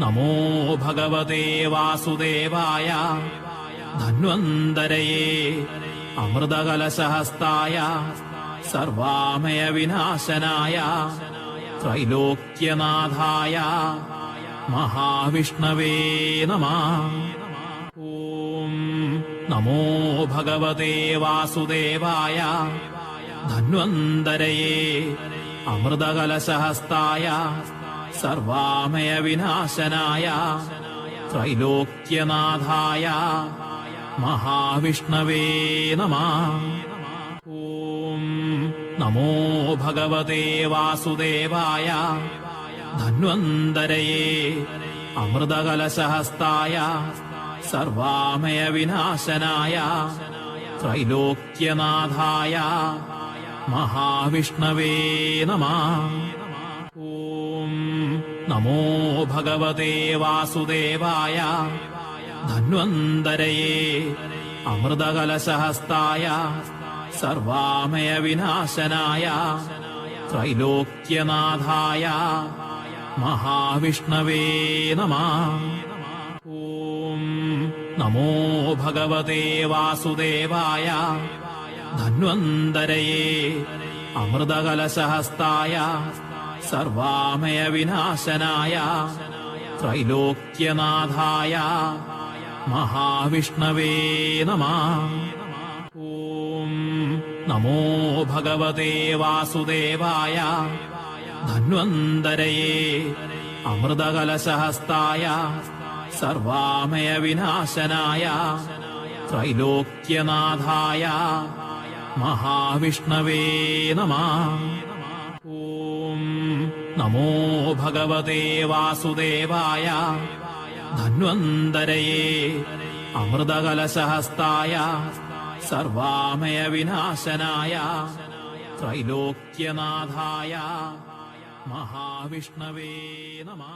നമോ ഭഗവതേ വാസുദേവായ ധന്വന്തരയേ അമൃതകലശഹസ്തായ സർവാമയ വിനാശനായ ത്രൈലോക്യനാഥായ മഹാവിഷ്ണവേ നമഃ. ഓം നമോ ഭഗവതേ വാസുദേവായ ധന്വന്തരയേ അമൃതകലശഹസ്തായ സർവാമയ വിനാശനായ ത്രൈലോക്യനാഥായ മഹാവിഷ്ണവേ നമഃ. ഓം നമോ ഭഗവതേ വാസുദേവായ ധന്വന്തരയേ അമൃതകലശഹസ്തായ സർവാമയ വിനാശനായ ത്രൈലോക്യനാഥായ മഹാവിഷ്ണവേ നമഃ. ഓം നമോ ഭഗവതേ വാസുദേവായ ധന്വന്തരയേ അമൃതകലശഹസ്തായ സർവാമയ വിനാശനായ ത്രൈലോക്യനാഥായ മഹാവിഷ്ണവേ നമഃ. ഓം നമോ ഭഗവതേ വാസുദേവായ ധന്വന്തരയേ അമൃതകലശഹസ്തായ സർവാമയ വിനാശനായ ത്രൈലോക്യനാഥായ മഹാവിഷ്ണവേ നമഃ. ഓം നമോ ഭഗവതേ വാസുദേവായ ധന്വന്തരയേ അമൃതകലശഹസ്തായ സർവാമയ വിനാശനായ ത്രൈലോക്യനാഥായ മഹാവിഷ്ണവേ നമഃ. ഓം നമോ ഭഗവതേ വാസുദേവായ ധന്വന്തരയേ അമൃതകലശഹസ്തായ സർവാമയ വിനാശനായ ത്രൈലോക്യനാഥായ മഹാവിഷ്ണവേ നമഃ.